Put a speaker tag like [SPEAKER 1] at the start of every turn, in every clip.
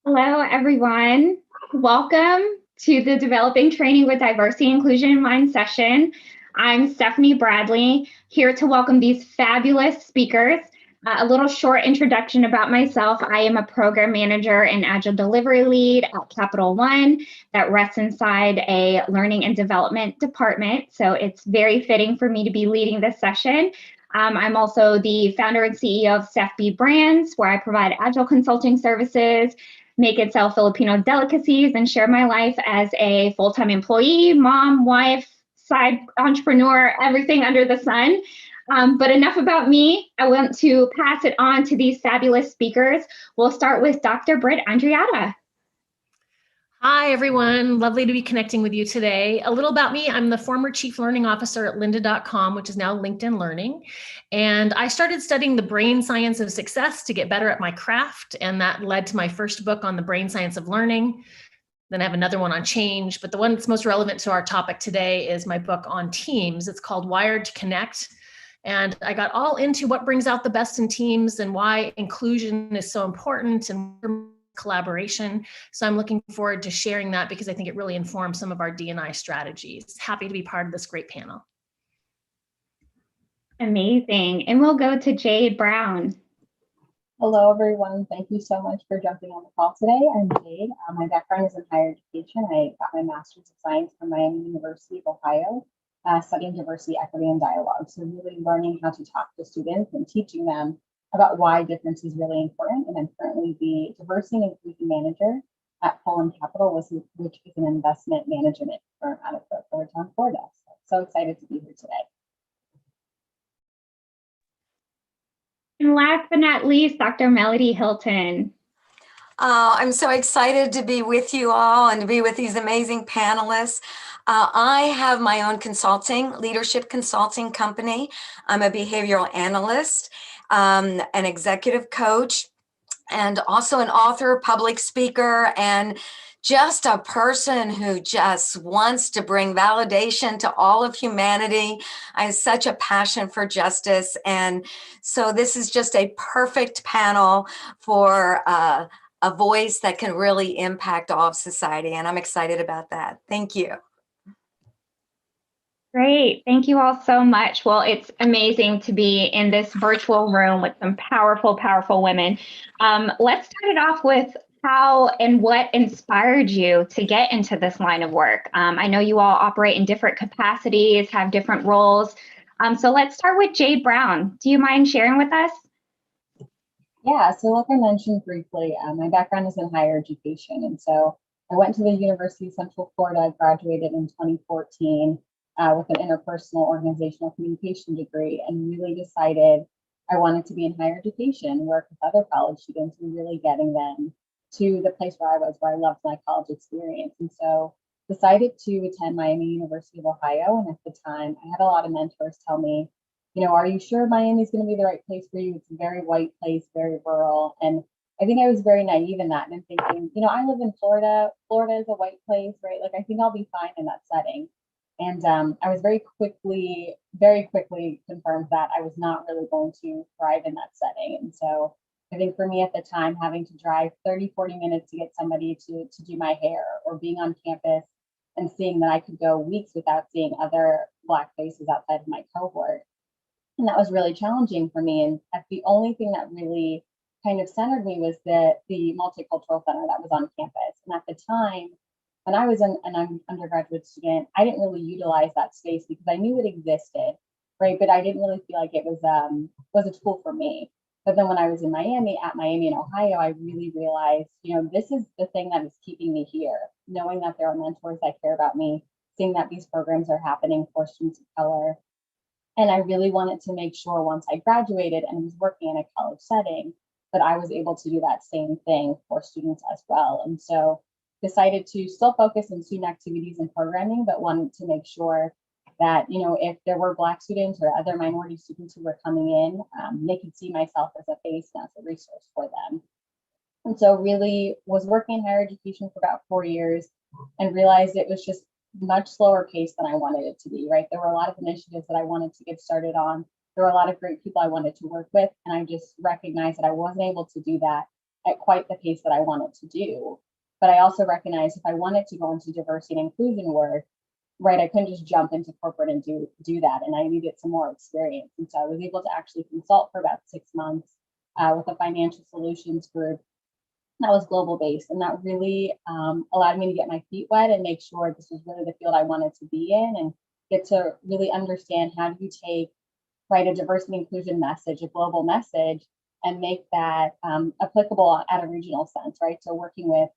[SPEAKER 1] Hello, everyone. Welcome to the Developing Training with Diversity, Inclusion in Mind session. I'm Stephanie Bradley, here to welcome these fabulous speakers. A little short introduction about myself. I am a program manager and agile delivery lead at Capital One that rests inside a learning and development department. So it's very fitting for me to be leading this session. I'm also the founder and CEO of Steph B Brands, where I provide agile consulting services, make and sell Filipino delicacies, and share my life as a full-time employee, mom, wife, side entrepreneur, everything under the sun. But enough about me. I want to pass it on to these fabulous speakers. We'll start with Dr. Britt Andreatta.
[SPEAKER 2] Hi, everyone. Lovely to be connecting with you today. A little about me. I'm the former Chief Learning Officer at lynda.com, which is now LinkedIn Learning. And I started studying the brain science of success to get better at my craft. And that led to my first book on the brain science of learning. Then I have another one on change, but the one that's most relevant to our topic today is my book on teams. It's called Wired to Connect. And I got all into what brings out the best in teams and why inclusion is so important and collaboration. So I'm looking forward to sharing that because I think it really informs some of our D&I strategies. Happy to be part of this great panel.
[SPEAKER 1] Amazing. And we'll go to Jade Brown.
[SPEAKER 3] Hello, everyone. Thank you so much for jumping on the call today. I'm Jade. My background is in higher education. I got my Master's of Science from Miami University of Ohio, studying diversity, equity, and dialogue. So really learning how to talk to students and teaching them about why difference is really important. And I'm currently the Diversity and Inclusion Manager at Poland Capital, which is an investment management firm out of Boca Raton, Florida. So excited to be here today.
[SPEAKER 1] And last but not least, Dr. Melody Hilton.
[SPEAKER 4] I'm so excited to be with you all and to be with these amazing panelists. I have my own leadership consulting company. I'm a behavioral analyst, an executive coach, and also an author, public speaker, and just a person who just wants to bring validation to all of humanity. I have such a passion for justice. And so this is just a perfect panel for a voice that can really impact all of society. And I'm excited about that. Thank you.
[SPEAKER 1] Great. Thank you all so much. Well, it's amazing to be in this virtual room with some powerful, powerful women. Let's start it off with how and what inspired you to get into this line of work. I know you all operate in different capacities, have different roles. So let's start with Jade Brown. Do you mind sharing with us?
[SPEAKER 3] Yeah, so like I mentioned briefly, my background is in higher education. And so I went to the University of Central Florida, graduated in 2014 with an interpersonal organizational communication degree, and really decided I wanted to be in higher education, work with other college students, and really getting them to the place where I was, where I loved my college experience. And so decided to attend Miami University of Ohio. And at the time, I had a lot of mentors tell me, you know, are you sure Miami is going to be the right place for you? It's a very white place, very rural. And I think I was very naive in that. And I'm thinking, you know, I live in Florida. Florida is a white place, right? Like, I think I'll be fine in that setting. And I was very quickly confirmed that I was not really going to thrive in that setting. And so I think for me at the time, having to drive 30, 40 minutes to get somebody to do my hair, or being on campus and seeing that I could go weeks without seeing other Black faces outside of my cohort. And that was really challenging for me. And the only thing that really kind of centered me was the multicultural center that was on campus. And at the time, when I was an undergraduate student, I didn't really utilize that space because I knew it existed, right? But I didn't really feel like it was a tool for me. But then when I was in Miami, at Miami in Ohio, I really realized, you know, this is the thing that is keeping me here, knowing that there are mentors that care about me, seeing that these programs are happening for students of color. And I really wanted to make sure once I graduated and was working in a college setting, that I was able to do that same thing for students as well. And so decided to still focus on student activities and programming, but wanted to make sure that, you know, if there were Black students or other minority students who were coming in, they could see myself as a face and as a resource for them. And so really was working in higher education for about 4 years and realized it was just much slower pace than I wanted it to be, right? There were a lot of initiatives that I wanted to get started on, there were a lot of great people I wanted to work with, and I just recognized that I wasn't able to do that at quite the pace that I wanted to do. But I also recognized if I wanted to go into diversity and inclusion work, right, I couldn't just jump into corporate and do that, and I needed some more experience. And so I was able to actually consult for about 6 months with a financial solutions group that was global based, and that really allowed me to get my feet wet and make sure this was really the field I wanted to be in, and get to really understand how do you take, right, a diversity and inclusion message, a global message, and make that applicable at a regional sense, right? So working with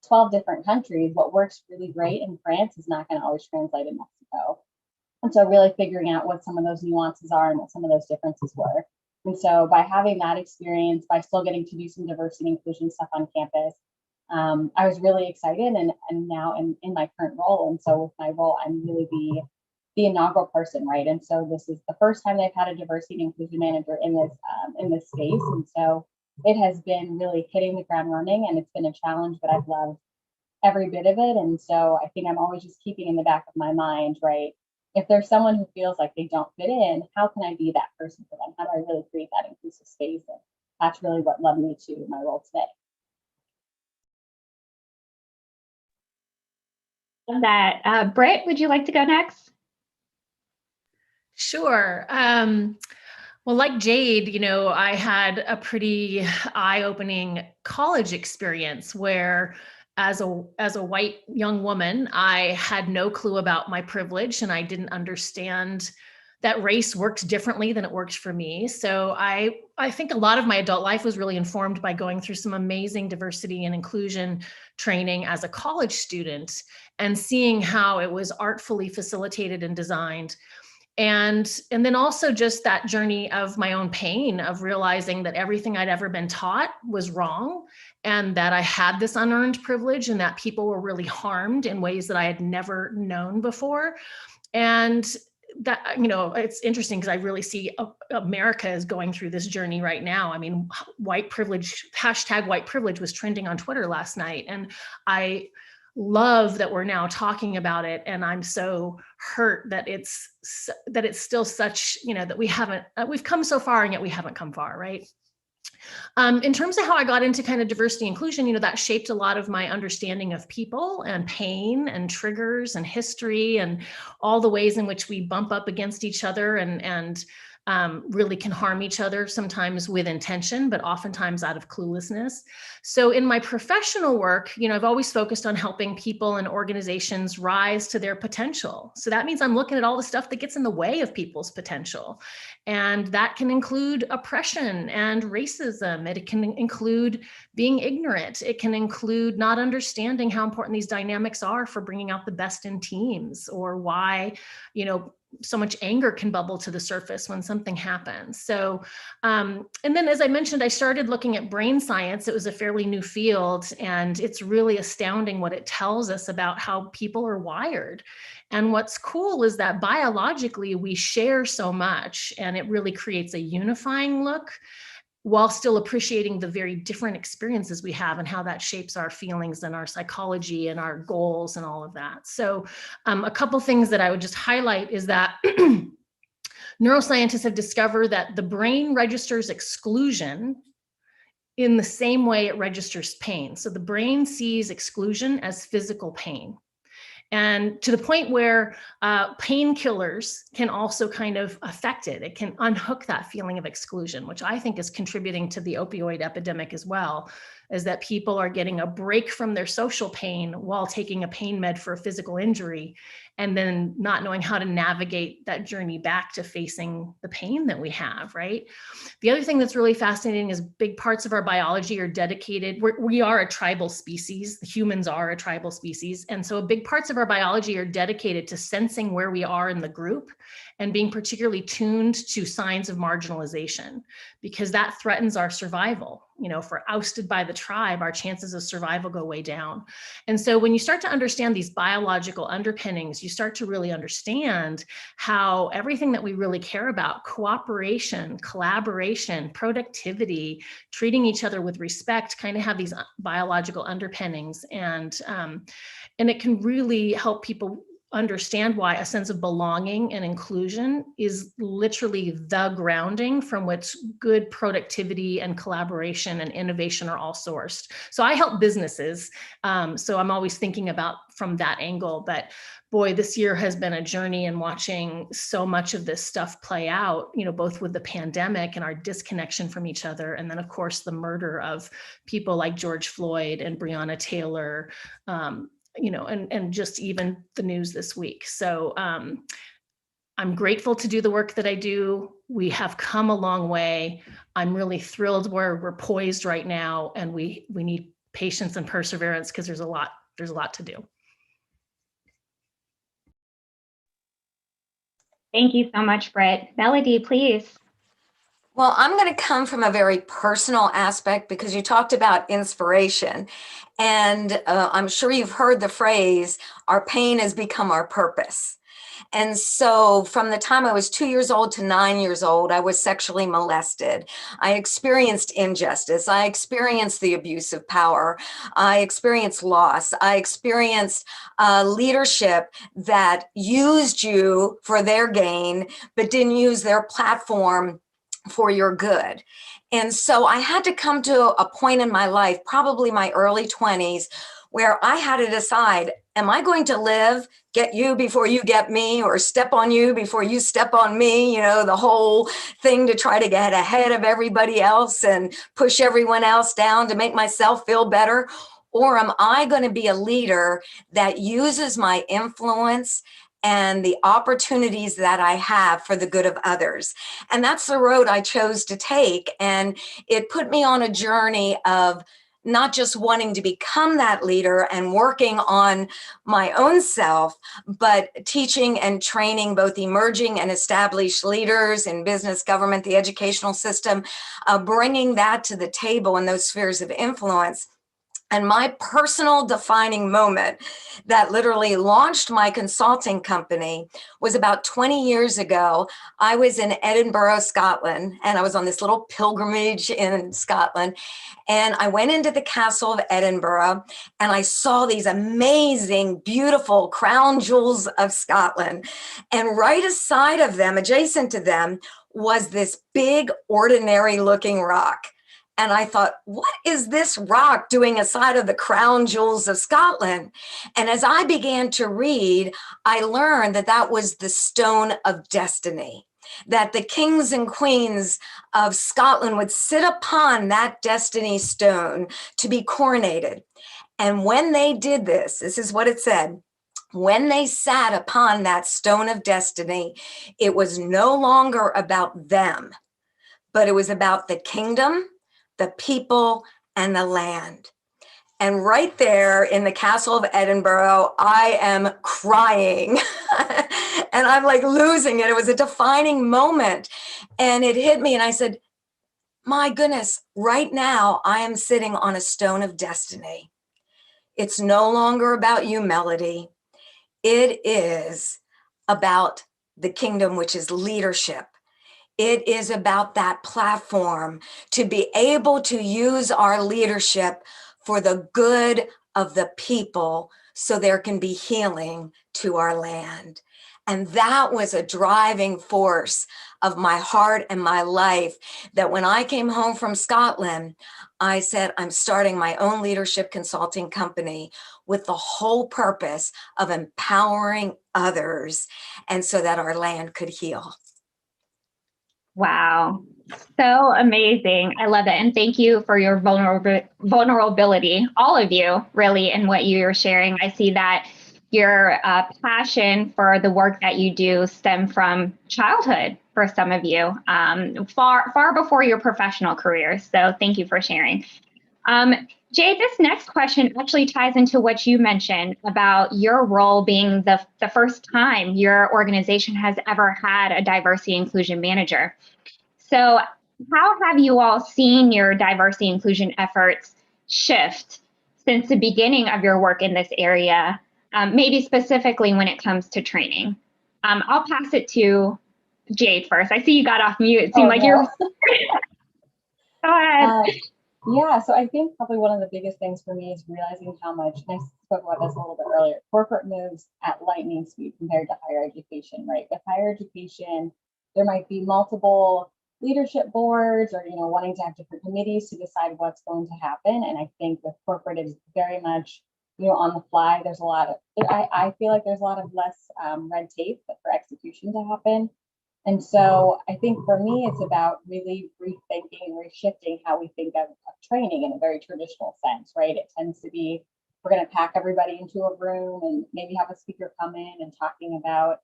[SPEAKER 3] 12 different countries, what works really great in France is not going to always translate in Mexico. And so really figuring out what some of those nuances are and what some of those differences were. And so by having that experience, by still getting to do some diversity and inclusion stuff on campus, I was really excited, and now in my current role. And so with my role, I'm really the inaugural person, right? And so this is the first time they've had a diversity and inclusion manager in this space. And so it has been really hitting the ground running, and it's been a challenge, but I've loved every bit of it. And so I think I'm always just keeping in the back of my mind, right? If there's someone who feels like they don't fit in, how can I be that person for them? How do I really create that inclusive space? And that's really what led me to my role today.
[SPEAKER 1] That Britt, would you like to go next?
[SPEAKER 2] Sure. Well, like Jade, you know, I had a pretty eye-opening college experience where as a white young woman, I had no clue about my privilege, and I didn't understand that race works differently than it works for me. So I think a lot of my adult life was really informed by going through some amazing diversity and inclusion training as a college student and seeing how it was artfully facilitated and designed. And then also just that journey of my own pain of realizing that everything I'd ever been taught was wrong, and that I had this unearned privilege, and that people were really harmed in ways that I had never known before. And that, you know, it's interesting because I really see America is going through this journey right now. I mean, white privilege, hashtag white privilege was trending on Twitter last night. And I love that we're now talking about it, and I'm so hurt that it's still such, you know, that we've come so far and yet we haven't come far, right? In terms of how I got into kind of diversity inclusion, you know, that shaped a lot of my understanding of people and pain and triggers and history and all the ways in which we bump up against each other and really can harm each other, sometimes with intention, but oftentimes out of cluelessness. So in my professional work, you know, I've always focused on helping people and organizations rise to their potential. So that means I'm looking at all the stuff that gets in the way of people's potential. And that can include oppression and racism. It can include being ignorant. It can include not understanding how important these dynamics are for bringing out the best in teams, or why, you know, so much anger can bubble to the surface when something happens. So, and then as I mentioned, I started looking at brain science. It was a fairly new field, and it's really astounding what it tells us about how people are wired. And what's cool is that biologically we share so much, and it really creates a unifying look, while still appreciating the very different experiences we have and how that shapes our feelings and our psychology and our goals and all of that. So a couple things that I would just highlight is that neuroscientists have discovered that the brain registers exclusion in the same way it registers pain. So the brain sees exclusion as physical pain. And to the point where painkillers can also kind of affect it. It can unhook that feeling of exclusion, which I think is contributing to the opioid epidemic as well, is that people are getting a break from their social pain while taking a pain med for a physical injury, and then not knowing how to navigate that journey back to facing the pain that we have, right? The other thing that's really fascinating is big parts of our biology are dedicated. We are a tribal species. Humans are a tribal species. And so big parts of our biology are dedicated to sensing where we are in the group and being particularly tuned to signs of marginalization, because that threatens our survival. You know, if we're ousted by the tribe, our chances of survival go way down. And so when you start to understand these biological underpinnings, you start to really understand how everything that we really care about, cooperation, collaboration, productivity, treating each other with respect, kind of have these biological underpinnings. And it can really help people understand why a sense of belonging and inclusion is literally the grounding from which good productivity and collaboration and innovation are all sourced. So I help businesses. So I'm always thinking about from that angle, but boy, this year has been a journey in watching so much of this stuff play out, both with the pandemic and our disconnection from each other. And then of course, the murder of people like George Floyd and Breonna Taylor, and just even the news this week. So I'm grateful to do the work that I do. We have come a long way. I'm really thrilled where we're poised right now, and we need patience and perseverance because there's a lot to do.
[SPEAKER 1] Thank you so much, Britt. Melody, please.
[SPEAKER 4] Well, I'm going to come from a very personal aspect because you talked about inspiration. And I'm sure you've heard the phrase, our pain has become our purpose. And so from the time I was 2 years old to 9 years old, I was sexually molested. I experienced injustice. I experienced the abuse of power. I experienced loss. I experienced leadership that used you for their gain, but didn't use their platform for your good. And so I had to come to a point in my life, probably my early 20s, where I had to decide, am I going to live, get you before you get me, or step on you before you step on me, the whole thing to try to get ahead of everybody else and push everyone else down to make myself feel better? Or am I going to be a leader that uses my influence and the opportunities that I have for the good of others? And that's the road I chose to take. And it put me on a journey of not just wanting to become that leader and working on my own self, but teaching and training both emerging and established leaders in business, government, the educational system, bringing that to the table in those spheres of influence. And my personal defining moment that literally launched my consulting company was about 20 years ago. I was in Edinburgh, Scotland, and I was on this little pilgrimage in Scotland. And I went into the Castle of Edinburgh and I saw these amazing, beautiful crown jewels of Scotland. And right aside of them, adjacent to them, was this big, ordinary looking rock. And I thought, what is this rock doing aside of the crown jewels of Scotland? And as I began to read, I learned that that was the stone of destiny, that the kings and queens of Scotland would sit upon that destiny stone to be coronated. And when they did this is what it said. When they sat upon that stone of destiny, it was no longer about them, but it was about the kingdom, the people, and the land. And right there in the Castle of Edinburgh, I am crying and I'm like losing it. It was a defining moment. And it hit me and I said, my goodness, right now I am sitting on a stone of destiny. It's no longer about you, Melody. It is about the kingdom, which is leadership. It is about that platform to be able to use our leadership for the good of the people so there can be healing to our land. And that was a driving force of my heart and my life, that when I came home from Scotland, I said, I'm starting my own leadership consulting company with the whole purpose of empowering others and so that our land could heal.
[SPEAKER 1] Wow. So amazing. I love it. And thank you for your vulnerability, all of you, really, in what you're sharing. I see that your passion for the work that you do stem from childhood for some of you, far before your professional careers. So thank you for sharing. Jay, this next question actually ties into what you mentioned about your role being the first time your organization has ever had a diversity inclusion manager. So how have you all seen your diversity inclusion efforts shift since the beginning of your work in this area, maybe specifically when it comes to training? I'll pass it to Jade first. I see you got off mute. It seemed like you're... Go ahead.
[SPEAKER 3] Yeah, so I think probably one of the biggest things for me is realizing how much, and I spoke about this a little bit earlier. Corporate moves at lightning speed compared to higher education, right? With higher education, there might be multiple leadership boards or, wanting to have different committees to decide what's going to happen. And I think with corporate, it's very much, on the fly. There's a lot of, I feel like there's a lot of less red tape for execution to happen. And so I think for me, it's about really rethinking and reshifting how we think of training in a very traditional sense, right? It tends to be, we're going to pack everybody into a room and maybe have a speaker come in and talking about,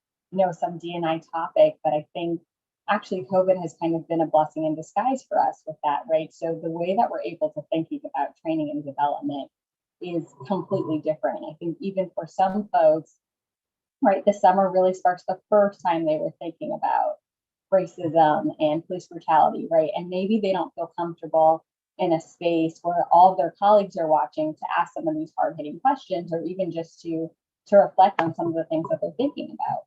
[SPEAKER 3] some D&I topic. But I think actually COVID has kind of been a blessing in disguise for us with that, right? So the way that we're able to thinking about training and development is completely different. I think even for some folks, right, this summer really sparks the first time they were thinking about racism and police brutality, right? And maybe they don't feel comfortable in a space where all of their colleagues are watching to ask some of these hard-hitting questions, or even just to reflect on some of the things that they're thinking about.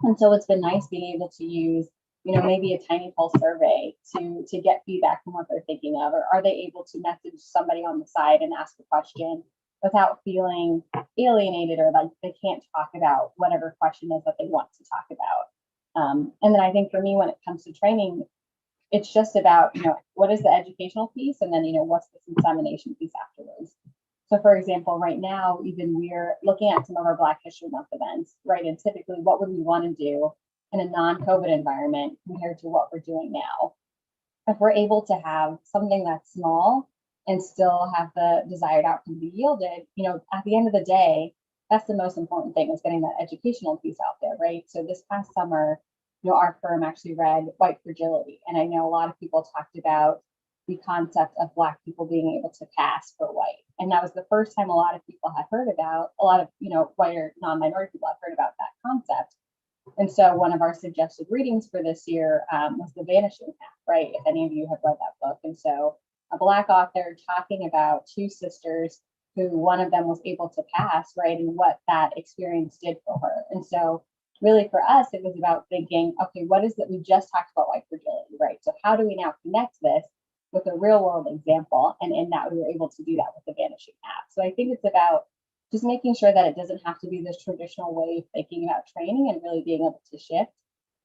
[SPEAKER 3] And so it's been nice being able to use, maybe a tiny pulse survey to get feedback from what they're thinking of, or are they able to message somebody on the side and ask a question without feeling alienated or like they can't talk about whatever question is that they want to talk about. And then I think for me, when it comes to training, it's just about, what is the educational piece, and then, what's the dissemination piece afterwards. So for example, right now, even we're looking at some of our Black History Month events, right? And typically what would we want to do in a non-COVID environment compared to what we're doing now? If we're able to have something that's small and still have the desired outcome be yielded, at the end of the day, that's the most important thing, is getting that educational piece out there, right? So this past summer, our firm actually read White Fragility. And I know a lot of people talked about the concept of Black people being able to pass for white. And that was the first time a lot of people had heard about, a lot of, white or non-minority people had heard about that concept. And so one of our suggested readings for this year was The Vanishing Half, right? If any of you have read that book. And so a Black author talking about two sisters who one of them was able to pass, right? And what that experience did for her. And so really for us, it was about thinking, okay, what is it? We just talked about white fragility, right? So how do we now connect this with a real world example? And in that, we were able to do that with The Vanishing Half. So I think it's about just making sure that it doesn't have to be this traditional way of thinking about training, and really being able to shift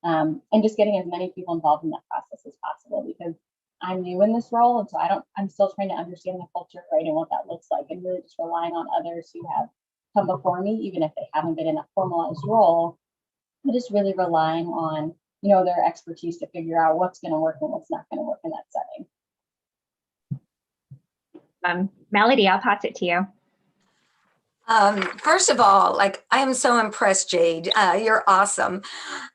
[SPEAKER 3] and just getting as many people involved in that process as possible, because I'm new in this role. And so I'm still trying to understand the culture, right? And what that looks like, and really just relying on others who have come before me, even if they haven't been in a formalized role, but just really relying on, their expertise to figure out what's going to work and what's not going to work in that setting.
[SPEAKER 1] Melody, I'll pass it to you.
[SPEAKER 4] First of all, I am so impressed, Jade. You're awesome.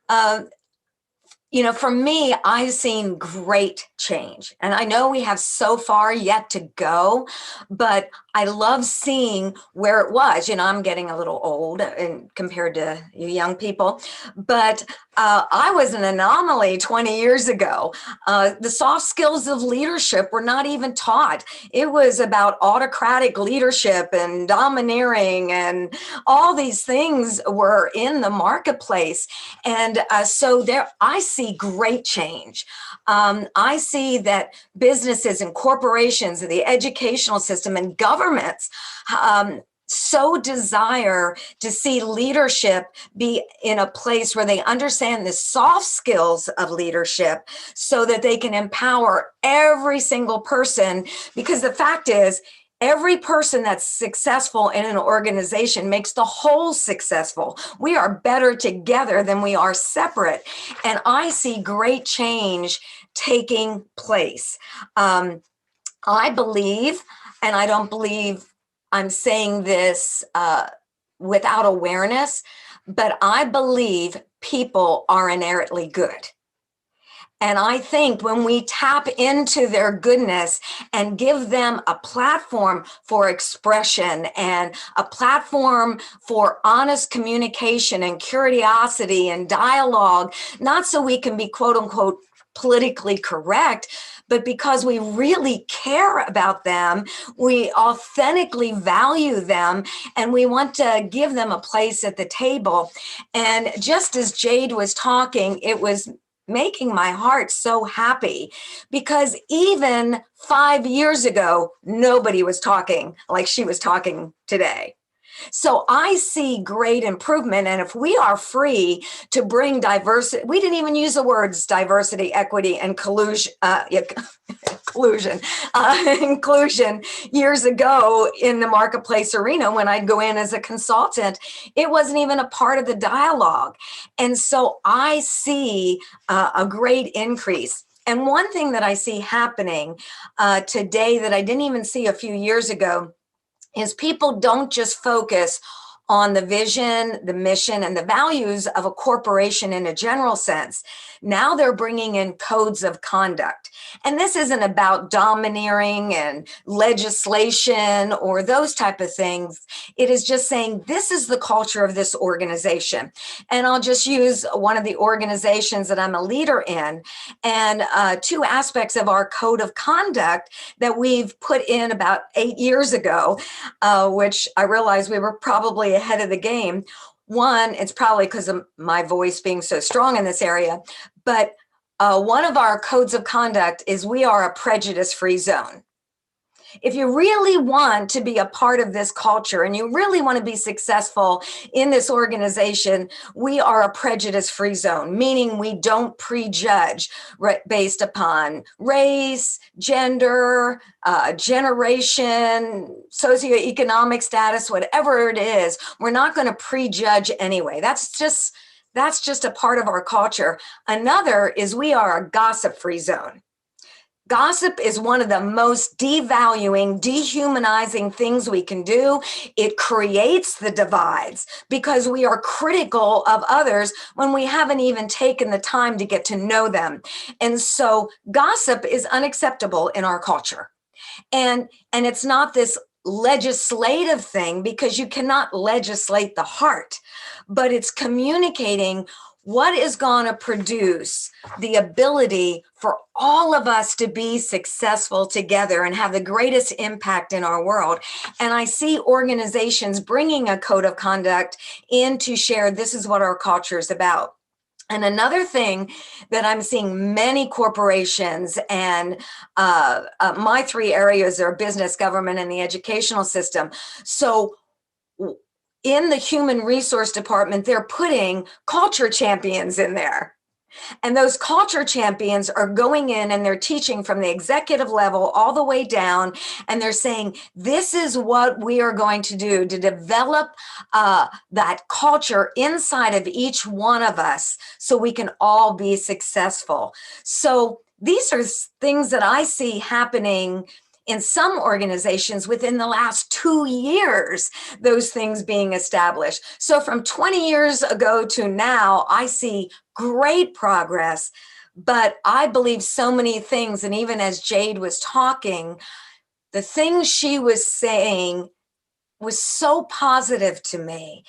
[SPEAKER 4] For me, I've seen great change, and I know we have so far yet to go, but I love seeing where it was. I'm getting a little old compared to you young people, but I was an anomaly 20 years ago. The soft skills of leadership were not even taught. It was about autocratic leadership and domineering, and all these things were in the marketplace. And so there, I see great change. I see that businesses and corporations and the educational system and governments so desire to see leadership be in a place where they understand the soft skills of leadership so that they can empower every single person. Because the fact is, every person that's successful in an organization makes the whole successful. We are better together than we are separate. And I see great change taking place. I believe, and I don't believe I'm saying this without awareness, but I believe people are inherently good. And I think when we tap into their goodness and give them a platform for expression and a platform for honest communication and curiosity and dialogue, not so we can be quote unquote politically correct, but because we really care about them, we authentically value them, and we want to give them a place at the table. And just as Jade was talking, it was making my heart so happy, because even 5 years ago, nobody was talking like she was talking today. So I see great improvement. And if we are free to bring diversity, we didn't even use the words diversity, equity, and inclusion years ago in the marketplace arena when I'd go in as a consultant. It wasn't even a part of the dialogue. And so I see a great increase. And one thing that I see happening today that I didn't even see a few years ago is people don't just focus on the vision, the mission, and the values of a corporation in a general sense. Now they're bringing in codes of conduct. And this isn't about domineering and legislation or those type of things. It is just saying, this is the culture of this organization. And I'll just use one of the organizations that I'm a leader in, and two aspects of our code of conduct that we've put in about 8 years ago, which I realized we were probably ahead of the game. One, it's probably because of my voice being so strong in this area, but one of our codes of conduct is we are a prejudice-free zone. If you really want to be a part of this culture and you really want to be successful in this organization, we are a prejudice-free zone, meaning we don't prejudge based upon race, gender, generation, socioeconomic status, whatever it is. We're not going to prejudge anyway. That's just a part of our culture. Another is we are a gossip-free zone. Gossip is one of the most devaluing, dehumanizing things we can do. It creates the divides because we are critical of others when we haven't even taken the time to get to know them. And so gossip is unacceptable in our culture. And it's not this legislative thing because you cannot legislate the heart, but it's communicating what is going to produce the ability for all of us to be successful together and have the greatest impact in our world. And I see organizations bringing a code of conduct in to share, this is what our culture is about. And another thing that I'm seeing many corporations, and my three areas are business, government, and the educational system. So in the human resource department, they're putting culture champions in there. And those culture champions are going in and they're teaching from the executive level all the way down. And they're saying, this is what we are going to do to develop that culture inside of each one of us so we can all be successful. So these are things that I see happening in some organizations within the last 2 years, those things being established. So from 20 years ago to now, I see great progress, but I believe so many things. And even as Jade was talking, the things she was saying was so positive to me,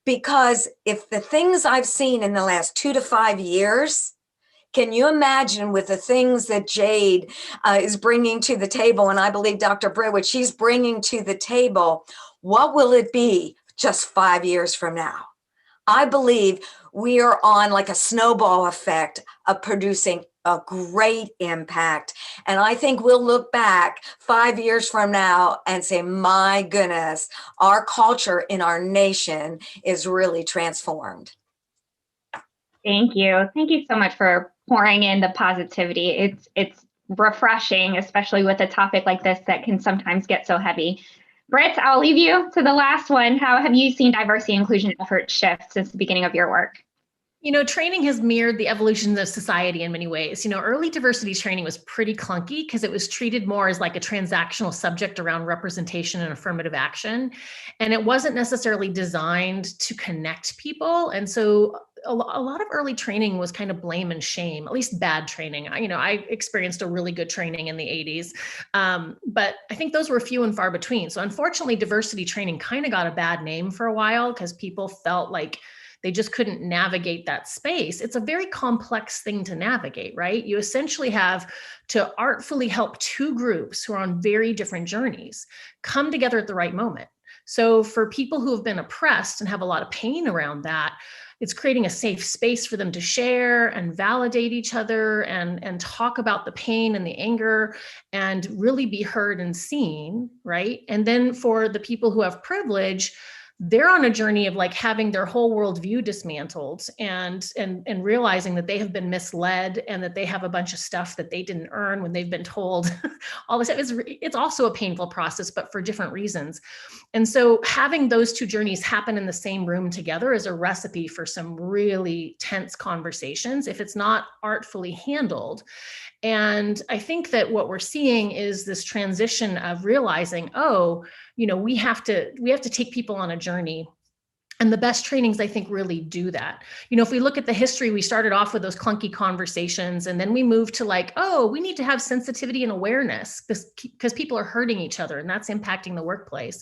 [SPEAKER 4] because if the things I've seen in the last 2 to 5 years, can you imagine with the things that Jade is bringing to the table, and I believe Dr. Britt, what she's bringing to the table, what will it be just 5 years from now? I believe we are on like a snowball effect of producing a great impact. And I think we'll look back 5 years from now and say, my goodness, our culture in our nation is really transformed.
[SPEAKER 1] Thank you. Thank you so much for pouring in the positivity. It's refreshing, especially with a topic like this that can sometimes get so heavy. Britt, I'll leave you to the last one. How have you seen diversity inclusion efforts shift since the beginning of your work?
[SPEAKER 2] You know, training has mirrored the evolution of society in many ways. You know, early diversity training was pretty clunky because it was treated more as like a transactional subject around representation and affirmative action. And it wasn't necessarily designed to connect people. And so a lot of early training was kind of blame and shame, at least bad training. I experienced a really good training in the 80s, but I think those were few and far between. So unfortunately, diversity training kind of got a bad name for a while because people felt like they just couldn't navigate that space. It's a very complex thing to navigate, right? You essentially have to artfully help two groups who are on very different journeys come together at the right moment. So for people who have been oppressed and have a lot of pain around that, it's creating a safe space for them to share and validate each other and talk about the pain and the anger and really be heard and seen, right? And then for the people who have privilege, they're on a journey of like having their whole worldview dismantled and realizing that they have been misled and that they have a bunch of stuff that they didn't earn when they've been told all this stuff. It's also a painful process, but for different reasons. And so having those two journeys happen in the same room together is a recipe for some really tense conversations if it's not artfully handled. And I think that what we're seeing is this transition of realizing, oh, we have to take people on a journey. And the best trainings, I think, really do that. If we look at the history, we started off with those clunky conversations, and then we moved to like, oh, we need to have sensitivity and awareness because people are hurting each other, and that's impacting the workplace.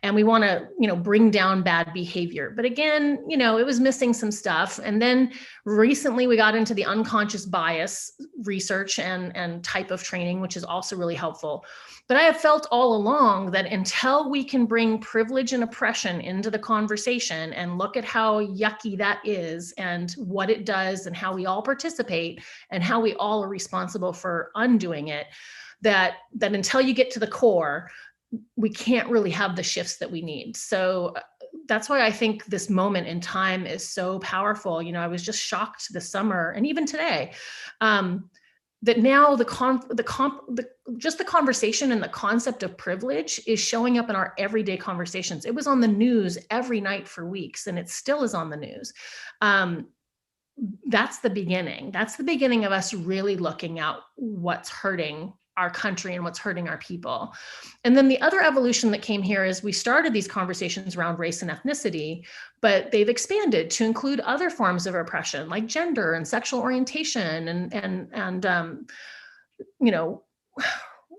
[SPEAKER 2] And we want to, bring down bad behavior. But again, it was missing some stuff. And then recently we got into the unconscious bias research and type of training, which is also really helpful. But I have felt all along that until we can bring privilege and oppression into the conversation and look at how yucky that is and what it does and how we all participate and how we all are responsible for undoing it, that until you get to the core, we can't really have the shifts that we need. So that's why I think this moment in time is so powerful. I was just shocked this summer and even today, that now the conversation and the concept of privilege is showing up in our everyday conversations. It was on the news every night for weeks, and it still is on the news. That's the beginning. That's the beginning of us really looking at what's hurting our country and what's hurting our people. And then the other evolution that came here is we started these conversations around race and ethnicity, but they've expanded to include other forms of oppression like gender and sexual orientation and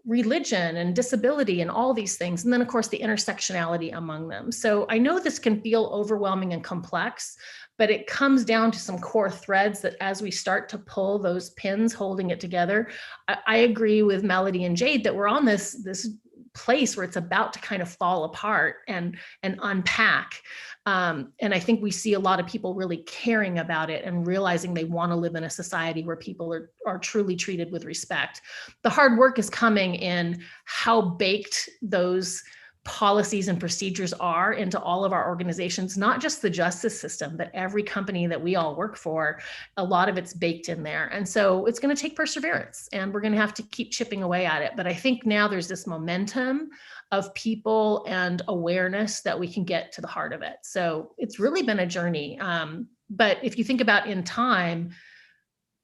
[SPEAKER 2] religion and disability and all these things. And then of course the intersectionality among them. So I know this can feel overwhelming and complex, but it comes down to some core threads that as we start to pull those pins holding it together, I agree with Melody and Jade that we're on this place where it's about to kind of fall apart and unpack. And I think we see a lot of people really caring about it and realizing they want to live in a society where people are truly treated with respect. The hard work is coming in how baked those policies and procedures are into all of our organizations, not just the justice system, but every company that we all work for. A lot of it's baked in there. And so it's going to take perseverance, and we're going to have to keep chipping away at it. But I think now there's this momentum of people and awareness that we can get to the heart of it. So it's really been a journey. But if you think about in time,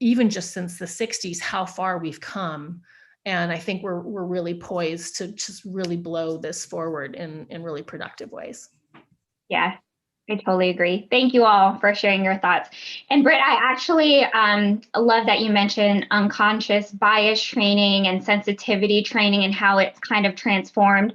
[SPEAKER 2] even just since the 60s, how far we've come. And I think we're really poised to just really blow this forward in really productive ways.
[SPEAKER 1] Yeah, I totally agree. Thank you all for sharing your thoughts. And Britt, I actually love that you mentioned unconscious bias training and sensitivity training and how it's kind of transformed.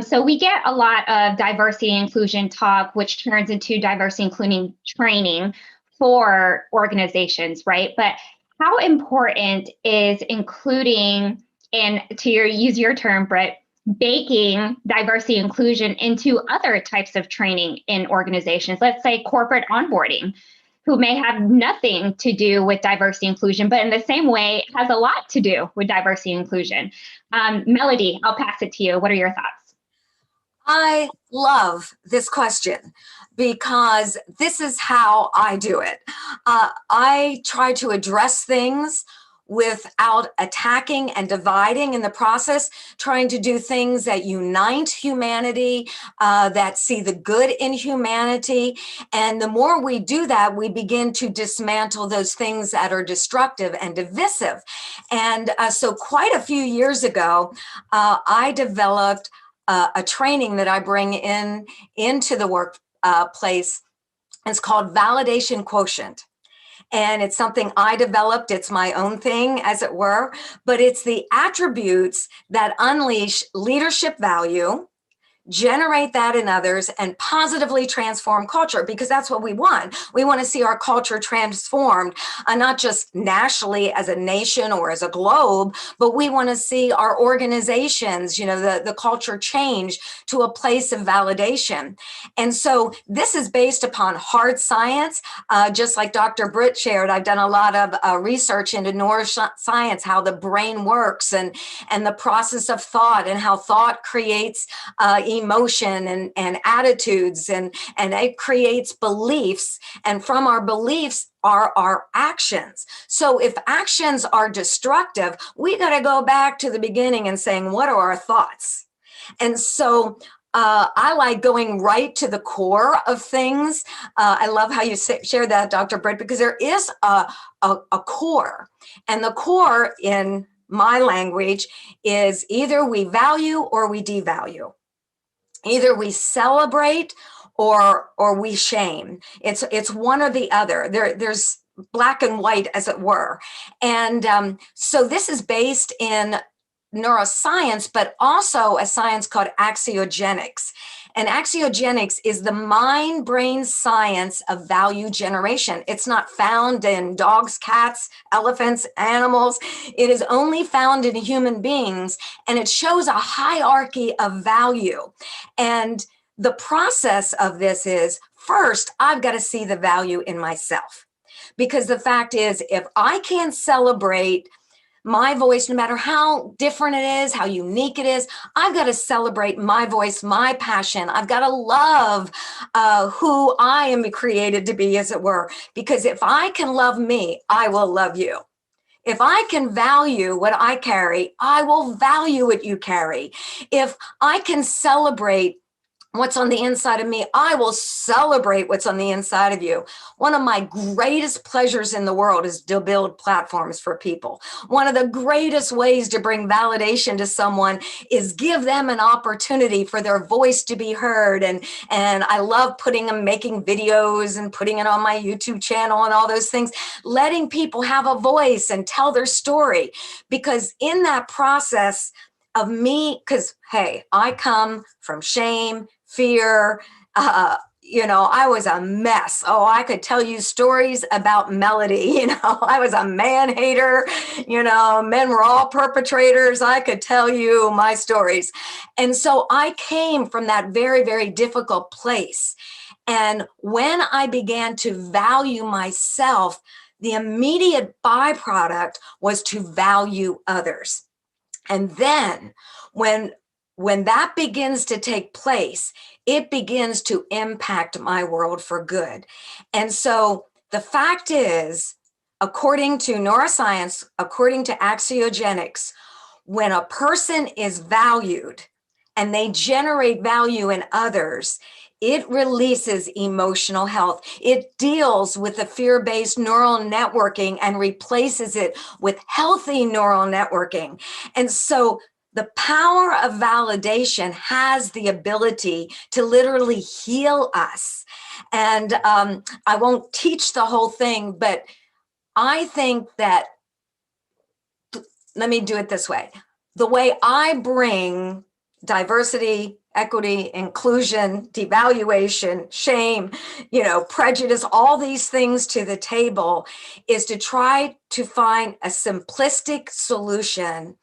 [SPEAKER 1] So we get a lot of diversity and inclusion talk, which turns into diversity including training for organizations, right? But how important is including, and use your term, Britt, baking diversity inclusion into other types of training in organizations? Let's say corporate onboarding, who may have nothing to do with diversity inclusion, but in the same way has a lot to do with diversity inclusion. Melody, I'll pass it to you. What are your thoughts?
[SPEAKER 4] I love this question because this is how I do it. I try to address things without attacking and dividing in the process, trying to do things that unite humanity, that see the good in humanity. And the more we do that, we begin to dismantle those things that are destructive and divisive. And so quite a few years ago, I developed a training that I bring into the workplace. It's called Validation Quotient. And it's something I developed. It's my own thing, as it were, but it's the attributes that unleash leadership value, generate that in others, and positively transform culture, because that's what we want. We want to see our culture transformed, not just nationally as a nation or as a globe, but we want to see our organizations, the culture change to a place of validation. And so this is based upon hard science. Just like Dr. Britt shared, I've done a lot of research into neuroscience, how the brain works and the process of thought and how thought creates emotion and attitudes, and it creates beliefs. And from our beliefs are our actions. So if actions are destructive, we got to go back to the beginning and saying, what are our thoughts? And so I like going right to the core of things. I love how you share that, Dr. Britt, because there is a core. And the core in my language is either we value or we devalue. Either we celebrate or we shame. It's one or the other. There's black and white, as it were. And so this is based in neuroscience, but also a science called axiogenics. And axiogenics is the mind-brain science of value generation. It's not found in dogs, cats, elephants, animals. It is only found in human beings, and it shows a hierarchy of value. And the process of this is, first, I've got to see the value in myself. Because the fact is, if I can't celebrate my voice, no matter how different it is, how unique it is, I've got to celebrate my voice, my passion. I've got to love who I am created to be, as it were. Because if I can love me, I will love you. If I can value what I carry, I will value what you carry. If I can celebrate what's on the inside of me, I will celebrate what's on the inside of you. One of my greatest pleasures in the world is to build platforms for people. One of the greatest ways to bring validation to someone is give them an opportunity for their voice to be heard. And I love making videos and putting it on my YouTube channel and all those things, letting people have a voice and tell their story. Because in that process of me, because, hey, I come from shame, fear, I was a mess. Oh, I could tell you stories about Melody. I was a man hater. Men were all perpetrators. I could tell you my stories. And so I came from that very, very difficult place. And when I began to value myself, the immediate byproduct was to value others. And then when that begins to take place, it begins to impact my world for good. And so the fact is, according to neuroscience, according to axiogenics, when a person is valued and they generate value in others, it releases emotional health. It deals with the fear-based neural networking and replaces it with healthy neural networking. And so the power of validation has the ability to literally heal us. And I won't teach the whole thing, but I think that, let me do it this way. The way I bring diversity, equity, inclusion, devaluation, shame, prejudice, all these things to the table is to try to find a simplistic solution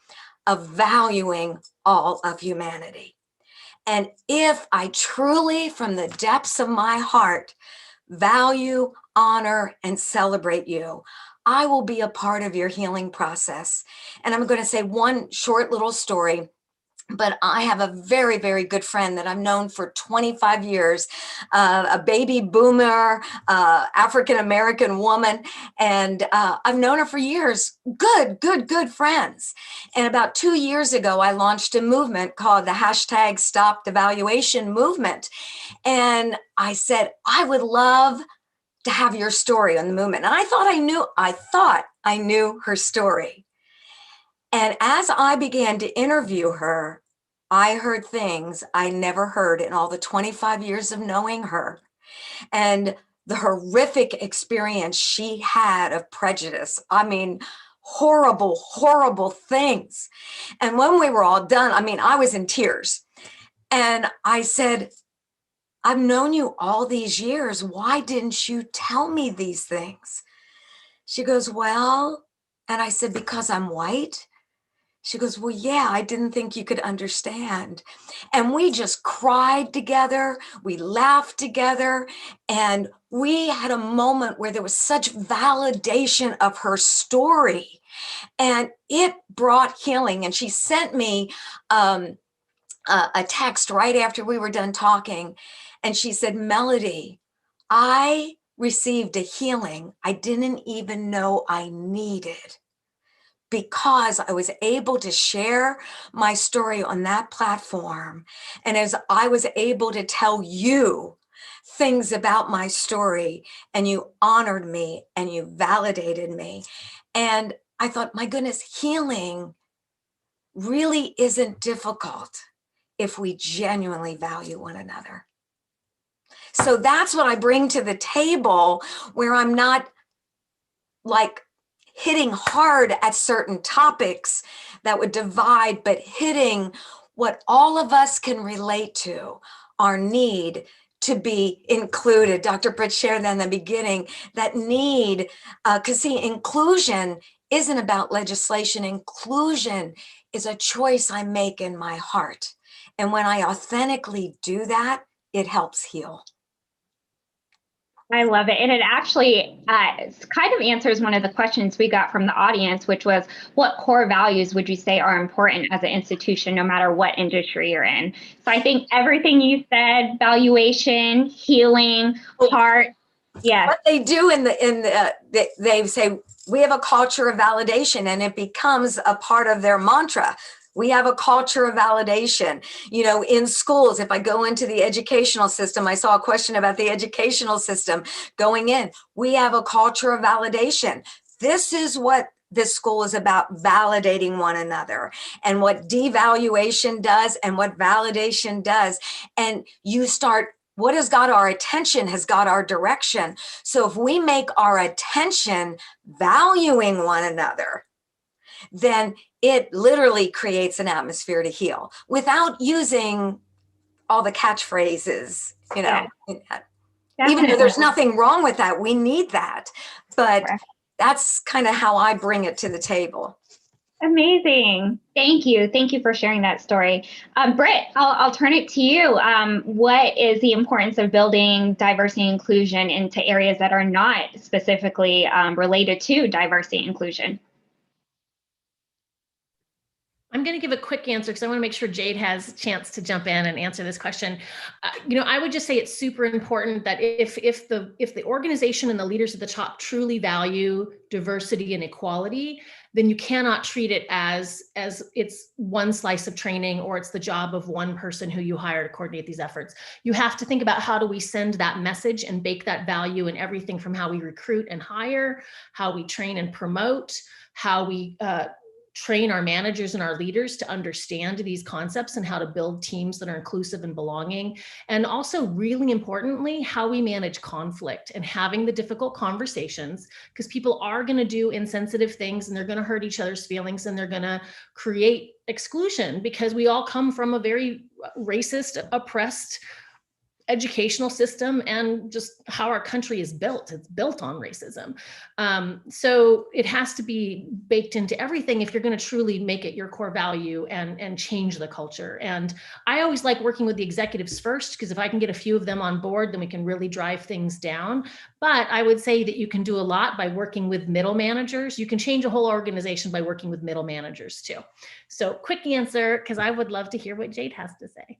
[SPEAKER 4] of valuing all of humanity. And if I truly, from the depths of my heart, value, honor, and celebrate you, I will be a part of your healing process. And I'm going to say one short little story. But I have a very, very good friend that I've known for 25 years, a baby boomer, African-American woman. And I've known her for years. Good friends. And about 2 years ago, I launched a movement called the hashtag Stop Devaluation Movement. And I said, I would love to have your story on the movement. And I thought I knew her story. And as I began to interview her, I heard things I never heard in all the 25 years of knowing her. And the horrific experience she had of prejudice. I mean, horrible, horrible things. And when we were all done, I was in tears. And I said, I've known you all these years. Why didn't you tell me these things? She goes, well, and I said, because I'm white? She goes, well, yeah, I didn't think you could understand. And we just cried together. We laughed together. And we had a moment where there was such validation of her story. And it brought healing. And she sent me a text right after we were done talking. And she said, Melody, I received a healing I didn't even know I needed, because I was able to share my story on that platform. And as I was able to tell you things about my story, and you honored me and you validated me. And I thought, my goodness, healing really isn't difficult if we genuinely value one another. So that's what I bring to the table, where I'm not like hitting hard at certain topics that would divide, but hitting what all of us can relate to, our need to be included. Dr. Britt shared that in the beginning, that need, because see, inclusion isn't about legislation. Inclusion is a choice I make in my heart. And when I authentically do that, it helps heal.
[SPEAKER 1] I love it. And it actually kind of answers one of the questions we got from the audience, which was, what core values would you say are important as an institution, no matter what industry you're in? So I think everything you said, valuation, healing, heart. Yes.
[SPEAKER 4] What they do they say, we have a culture of validation, and it becomes a part of their mantra. We have a culture of validation. You know, in schools, if I go into the educational system, I saw a question about the educational system going in. We have a culture of validation. This is what this school is about, validating one another, and what devaluation does and what validation does. And you start, what has got our attention has got our direction. So if we make our attention valuing one another, then it literally creates an atmosphere to heal without using all the catchphrases, you know. Yeah, even though there's nothing wrong with that, we need that. But that's kind of how I bring it to the table.
[SPEAKER 1] Amazing. Thank you. Thank you for sharing that story. Britt, I'll turn it to you. What is the importance of building diversity and inclusion into areas that are not specifically related to diversity and inclusion?
[SPEAKER 2] I'm going to give a quick answer because I want to make sure Jade has a chance to jump in and answer this question. You know, I would just say it's super important that if the organization and the leaders at the top truly value diversity and equality, then you cannot treat it as it's one slice of training, or it's the job of one person who you hire to coordinate these efforts. You have to think about, how do we send that message and bake that value in everything from how we recruit and hire, how we train and promote, how we train our managers and our leaders to understand these concepts and how to build teams that are inclusive and belonging. And also, really importantly, how we manage conflict and having the difficult conversations, because people are going to do insensitive things, and they're going to hurt each other's feelings, and they're going to create exclusion, because we all come from a very racist, oppressed educational system, and just how our country is built. It's built on racism. So it has to be baked into everything if you're going to truly make it your core value and change the culture. And I always like working with the executives first, because if I can get a few of them on board, then we can really drive things down. But I would say that you can do a lot by working with middle managers. You can change a whole organization by working with middle managers too. So quick answer, because I would love to hear what Jade has to say.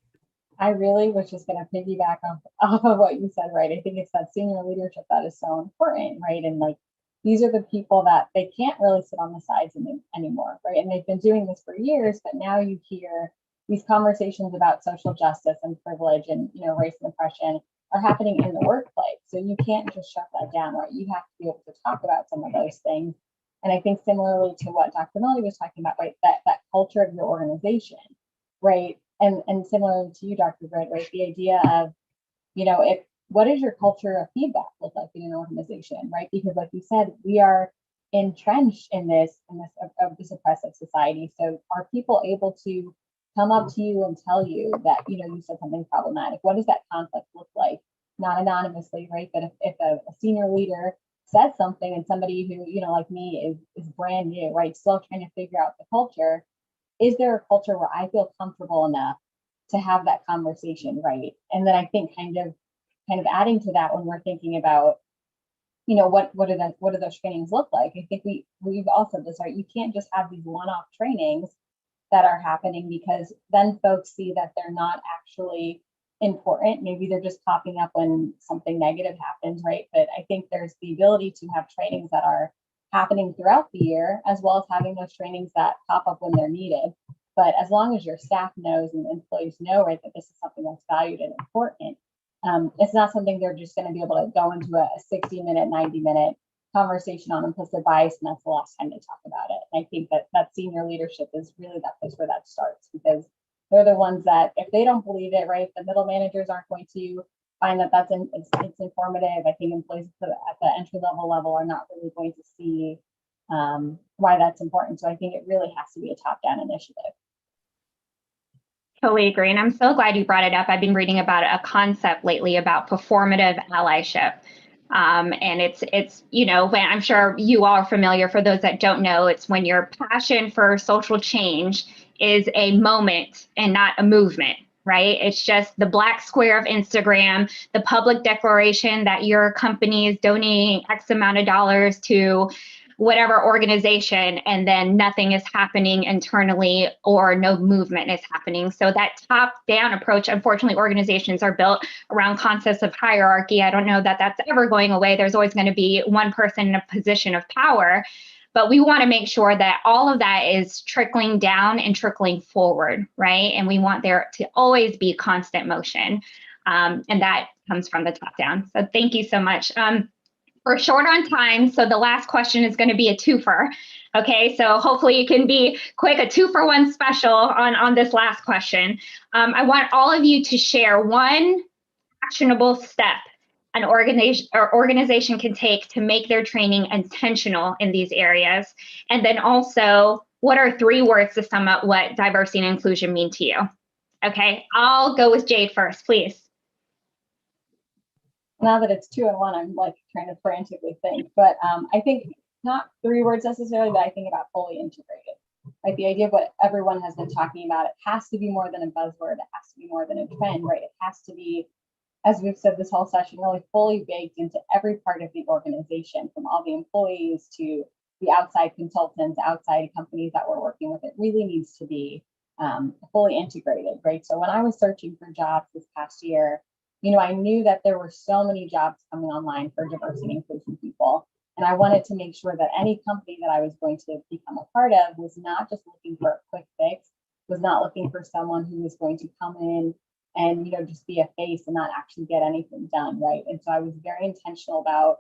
[SPEAKER 3] I really was just going to piggyback off of what you said, right? I think it's that senior leadership that is so important, right? And like, these are the people that they can't really sit on the sides anymore, right? And they've been doing this for years, but now you hear these conversations about social justice and privilege and, you know, race and oppression are happening in the workplace. So you can't just shut that down, right? You have to be able to talk about some of those things. And I think similarly to what Dr. Melody was talking about, right? That culture of your organization, right? And similar to you, Dr. Britt, right? The idea of, you know, what is your culture of feedback look like in an organization, right? Because like you said, we are entrenched in this oppressive society. So are people able to come up to you and tell you that, you know, you said something problematic? What does that conflict look like? Not anonymously, right? But if a senior leader says something, and somebody who, you know, like me is brand new, right? Still trying to figure out the culture. Is there a culture where I feel comfortable enough to have that conversation, right? And then I think kind of adding to that, when we're thinking about, you know, what do those trainings look like? I think we've also this, right? You can't just have these one-off trainings that are happening, because then folks see that they're not actually important. Maybe they're just popping up when something negative happens, right? But I think there's the ability to have trainings that are happening throughout the year, as well as having those trainings that pop up when they're needed. But as long as your staff knows and employees know, right, that this is something that's valued and important, it's not something they're just going to be able to go into a 60-minute, 90-minute conversation on implicit bias, and that's the last time they talk about it. And I think that senior leadership is really that place where that starts, because they're the ones that, if they don't believe it, right, the middle managers aren't going to find that it's informative. I think employees at the entry level are not really going to see why that's important. So I think it really has to be a top-down initiative.
[SPEAKER 1] Totally agree. And I'm so glad you brought it up. I've been reading about a concept lately about performative allyship. And it's, when I'm sure you all are familiar, for those that don't know, it's when your passion for social change is a moment and not a movement, right? It's just the black square of Instagram, the public declaration that your company is donating X amount of dollars to whatever organization, and then nothing is happening internally or no movement is happening. So that top-down approach, unfortunately, organizations are built around concepts of hierarchy. I don't know that that's ever going away. There's always going to be one person in a position of power, but we want to make sure that all of that is trickling down and trickling forward, right? And we want there to always be constant motion. And that comes from the top down. So thank you so much. We're short on time, so the last question is going to be a twofer. Okay, so hopefully you can be quick, a 2-for-1 special on this last question. I want all of you to share one actionable step an organization can take to make their training intentional in these areas. And then also, what are 3 words to sum up what diversity and inclusion mean to you? Okay, I'll go with Jade first, please.
[SPEAKER 3] Now that it's 2 and 1, I'm like trying to frantically think, but I think not 3 words necessarily, but I think about fully integrated. Like the idea of what everyone has been talking about, it has to be more than a buzzword, it has to be more than a trend, right? It has to be, as we've said this whole session, really fully baked into every part of the organization, from all the employees to the outside consultants, outside companies that we're working with. It really needs to be fully integrated, right? So when I was searching for jobs this past year, I knew that there were so many jobs coming online for diversity and inclusion people. And I wanted to make sure that any company that I was going to become a part of was not just looking for a quick fix, was not looking for someone who was going to come in and, just be a face and not actually get anything done, right? And so I was very intentional about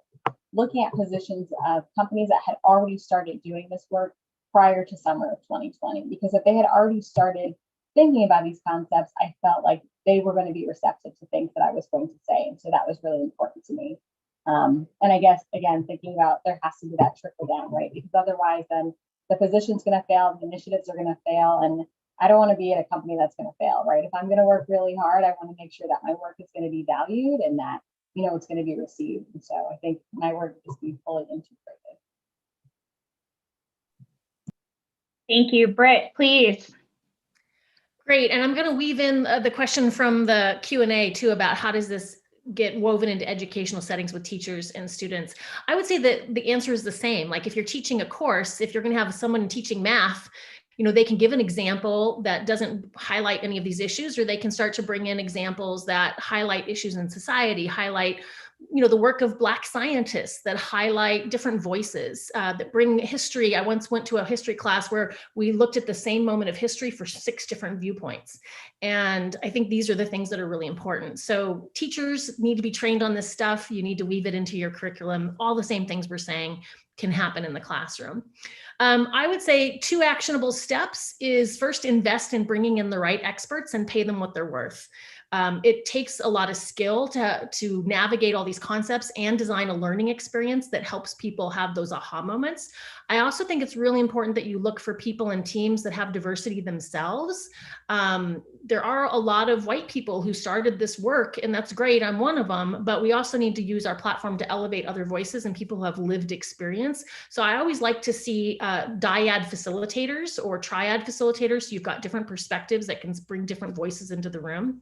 [SPEAKER 3] looking at positions of companies that had already started doing this work prior to summer of 2020, because if they had already started thinking about these concepts, I felt like they were going to be receptive to things that I was going to say. And so that was really important to me. And I guess, again, thinking about there has to be that trickle down, right? Because otherwise then the position's going to fail, the initiatives are going to fail. And I don't want to be at a company that's going to fail, right? If I'm going to work really hard, I want to make sure that my work is going to be valued and that, it's going to be received. And so I think my work just be fully integrated.
[SPEAKER 1] Thank you. Britt, please.
[SPEAKER 2] Great. And I'm going to weave in the question from the Q&A too about how does this get woven into educational settings with teachers and students. I would say that the answer is the same. Like if you're teaching a course, if you're going to have someone teaching math, they can give an example that doesn't highlight any of these issues, or they can start to bring in examples that highlight issues in society, highlight the work of Black scientists, that highlight different voices, that bring history. I once went to a history class where we looked at the same moment of history for 6 different viewpoints. And I think these are the things that are really important. So teachers need to be trained on this stuff. You need to weave it into your curriculum. All the same things we're saying can happen in the classroom. I would say 2 actionable steps is first, invest in bringing in the right experts and pay them what they're worth. It takes a lot of skill to navigate all these concepts and design a learning experience that helps people have those aha moments. I also think it's really important that you look for people and teams that have diversity themselves. There are a lot of white people who started this work, and that's great. I'm one of them, but we also need to use our platform to elevate other voices and people who have lived experience. So I always like to see dyad facilitators or triad facilitators. So you've got different perspectives that can bring different voices into the room.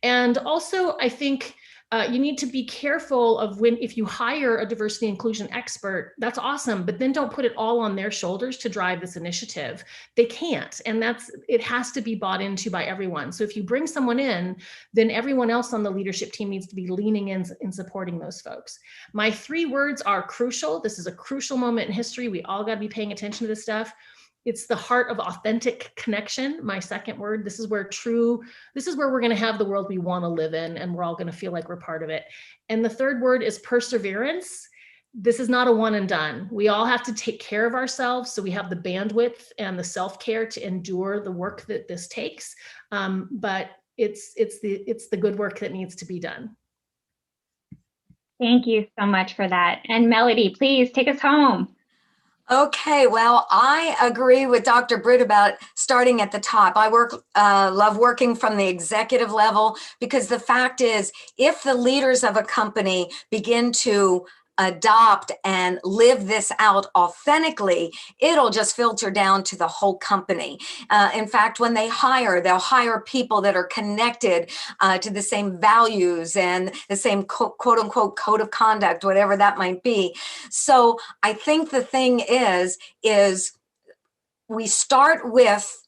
[SPEAKER 2] And also, I think You need to be careful of if you hire a diversity inclusion expert, that's awesome, but then don't put it all on their shoulders to drive this initiative. They can't, and it has to be bought into by everyone. So if you bring someone in, then everyone else on the leadership team needs to be leaning in supporting those folks. My 3 words are crucial. This is a crucial moment in history. We all got to be paying attention to this stuff. It's the heart of authentic connection. My 2nd word, this is where we're going to have the world we want to live in, and we're all going to feel like we're part of it. And the 3rd word is perseverance. This is not a one and done. We all have to take care of ourselves, so we have the bandwidth and the self-care to endure the work that this takes. But it's the good work that needs to be done.
[SPEAKER 1] Thank you so much for that. And Melody, please take us home.
[SPEAKER 4] Okay, well, I agree with Dr. Britt about starting at the top. I love working from the executive level, because the fact is, if the leaders of a company begin to adopt and live this out authentically, it'll just filter down to the whole company. In fact, when they hire, they'll hire people that are connected to the same values and the same quote unquote code of conduct, whatever that might be. So I think the thing is we start with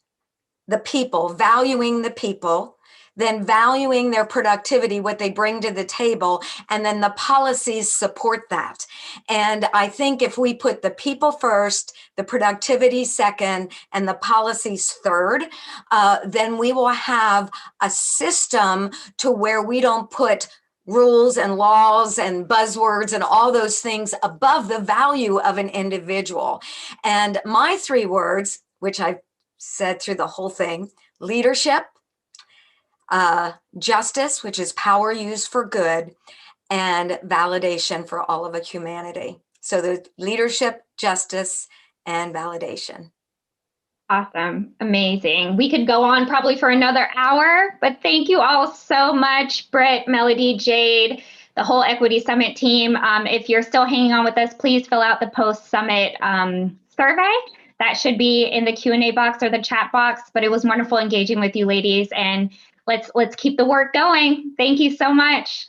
[SPEAKER 4] the people, valuing the people, then valuing their productivity, what they bring to the table, and then the policies support that. And I think if we put the people first, the productivity second, and the policies third, then we will have a system to where we don't put rules and laws and buzzwords and all those things above the value of an individual. And my 3 words, which I've said through the whole thing: leadership, justice, which is power used for good, and validation for all of humanity. So the leadership, justice, and validation.
[SPEAKER 1] Awesome. Amazing. We could go on probably for another hour, but thank you all so much, Britt, Melody, Jade, the whole Equity Summit team. If you're still hanging on with us, please fill out the post-summit survey. That should be in the Q&A box or the chat box, but it was wonderful engaging with you ladies, and let's keep the work going. Thank you so much.